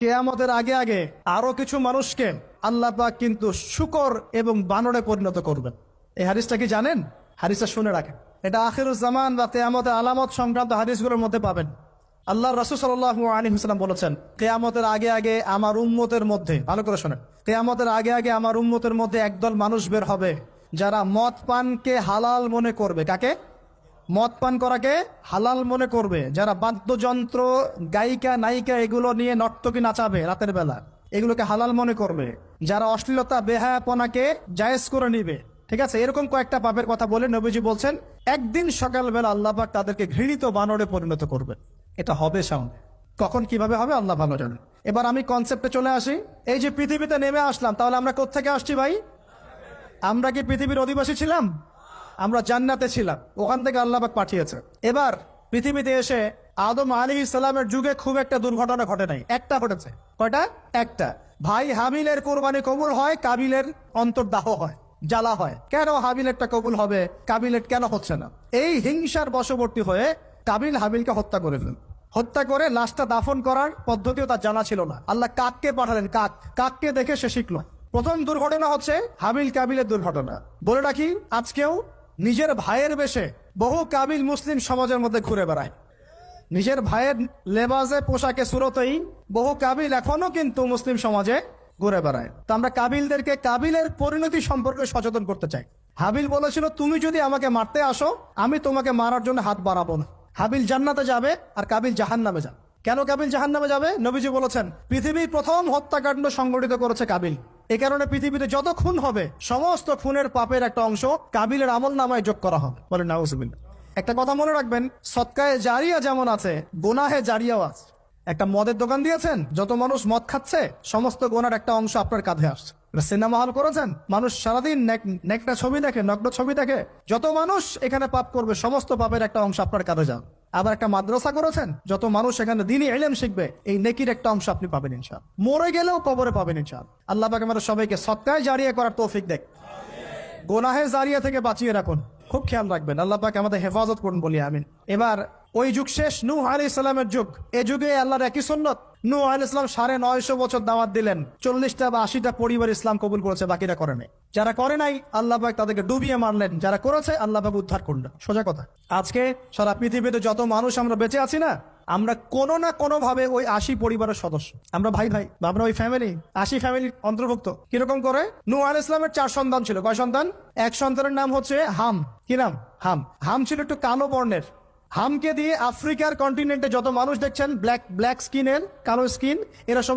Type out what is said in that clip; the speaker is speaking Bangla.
কিয়ামতের আগে আগে আরো কিছু মানুষকে আল্লাহ পাক কিন্তু শূকর এবং বানরে পরিণত করবেন। এই হাদিসটা কি জানেন? হাদিসটা শুনে রাখেন। এটা আখিরুজ জামান বা কিয়ামতের আলামত সংক্রান্ত হাদিসগুলোর মধ্যে পাবেন। আল্লাহ রাসূল সাল্লাল্লাহু আলাইহি ওয়াসাল্লাম বলেছেন, কিয়ামতের আগে আগে আমার উম্মতের মধ্যে, ভালো করে শোনেন, কিয়ামতের আগে আগে আমার উম্মতের মধ্যে একদল মানুষ বের হবে যারা মদ পানকে হালাল মনে করবে। কাকে? মদ পান করাকে হালাল মনে করবে। যারা বাদ্যযন্ত্র, গায়িকা, নায়িকা এগুলো নিয়ে নর্তকী নাচাবে রাতের বেলা, এগুলোকে হালাল মনে করবে। যারা অশ্লীলতা, বেহায়াপনাকে জায়েজ করে নিবে। ঠিক আছে, এরকম কয়েকটা পাপের কথা বলে নবীজি বলছেন একদিন সকালবেলা আল্লাহ পাক তাদেরকে ঘৃণিত বানরে পরিণত করবে। এটা হবে সামনে, কখন কিভাবে হবে আল্লাহ ভালো জানেন। এবার আমি কনসেপ্টে চলে আসি। এই যে পৃথিবীতে নেমে আসলাম, তাহলে আমরা কোত্থেকে আসছি ভাই? আমরা কি পৃথিবীর অধিবাসী ছিলাম? আমরা জান্নাতে ছিলাম, ওখান থেকে আল্লাহ পাক পাঠিয়েছে। এবার পৃথিবীতে এসে আদম আলাইহিস সালামের যুগে খুব একটা দুর্ঘটনা ঘটে নাই, একটা ঘটেছে। কয়টা? একটা। ভাই হাবিলের কোরবানি কবুল হয়, কাবিলের অন্তর্দাহ হয়, জ্বালা হয়। কেন হাবিলেরটা কবুল হবে, কাবিলের কেন হচ্ছে না? এই হিংসার বশবর্তী হয়ে কাবিল হাবিলকে হত্যা করে ফেলেন। হত্যা করে লাশটা দাফন করার পদ্ধতিও তার জানা ছিল না। আল্লাহ কাককে পাঠালেন, কাককে দেখে সে শিখলো। প্রথম দুর্ঘটনা হচ্ছে হাবিল কাবিলের দুর্ঘটনা। বলে রাখি, আজকেও নিজের ভাইয়ের বেশে বহু কাবিল মুসলিম সমাজের মধ্যে ঘুরে বেড়ায়। নিজের ভাইয়ের লেবাসে, পোশাকে, সুরতেই বহু কাবিল এখনো কিন্তু মুসলিম সমাজে ঘুরে বেড়ায়। তো আমরা কাবিলদেরকে কাবিলের পরিণতি সম্পর্কে সচেতন করতে চাই। হাবিল বলেছিল, তুমি যদি আমাকে মারতে আসো, আমি তোমাকে মারার জন্য হাত বাড়াবো না। হাবিল জান্নাতে যাবে আর কাবিল জাহান্নামে যাবে। কেন কাবিল জাহান্নামে যাবে? নবীজি বলেছেন, পৃথিবীর প্রথম হত্যাকাণ্ড সংগঠিত করেছে কাবিল। এ কারণে পৃথিবীতে যত খুন হবে, সমস্ত খুনের পাপের একটা অংশ কাবিলের আমল নামায় যোগ করা হবে। বলেন নাউজুবিল্লাহ। একটা কথা মনে রাখবেন, সদকায়ে জারিয়া যেমন আছে, গুনাহে জারিয়াও আছে। একটা মদের দোকান দিয়েছেন, যত মানুষ মদ খাচ্ছে, সমস্ত গুনার একটা অংশ আপনার কাঁধে আসছে। সিনেমা হল করেছেন, মানুষ সারাদিন নেকটা ছবি দেখে, নগ্ন ছবি দেখে, যত মানুষ এখানে পাপ করবে, সমস্ত পাপের একটা অংশ আপনার কাঁধে যাবে। আবার একটা মাদ্রাসা করেছেন, যত মানুষ এখানে দ্বীনি ইলম শিখবে, এই নেকির একটা অংশ আপনি পাবেন ইনশাআল্লাহ। মরে গেলেও কবরে পাবেন ইনশাআল্লাহ। আল্লাহ পাক আমাদের সবাইকে সদকায়ে জারিয়া করার তৌফিক দেখ, গুনাহে জারিয়া থেকে বাঁচিয়ে রাখুন। খুব খেয়াল রাখবেন, আল্লাহ পাক আমাদের হেফাজত করুন, বলি আমিন। এবার ওই যুগ শেষ, নূহ আলাইহিস সালামের যুগ। এই যুগে আল্লাহর একই সুন্নত। নূহ আলাইহিস সালাম 950 বছর দাওয়াত দিলেন, 40টা বা 80টা পরিবার ইসলাম কবুল করেছে, বাকিরা করে নাই। যারা করে নাই আল্লাহ পাক তাদেরকে ডুবিয়ে মারলেন, যারা করেছে আল্লাহ পাক উদ্ধার করলেন। সোজা কথা। আজকে সারা পৃথিবীতে যত মানুষ আমরা বেঁচে আছি না, আমরা কোনো না কোনো ভাবে ওই 80 পরিবারের সদস্য। আমরা ভাই ভাই, আমরা ওই ফ্যামিলি, 80 ফ্যামিলির অন্তর্ভুক্ত। কিরকম করে? নূহ আলাইহিস সালামের 4 সন্তান ছিল। কয় সন্তান? এক সন্তানের নাম হচ্ছে হাম। কি নাম? হাম। হাম ছিল একটু কালো বর্ণের। হামকে দিয়ে আফ্রিকার কন্টিনেন্টে যত মানুষ দেখছেন, ব্ল্যাক স্কিনের, কালো স্কিন, এরা সবাই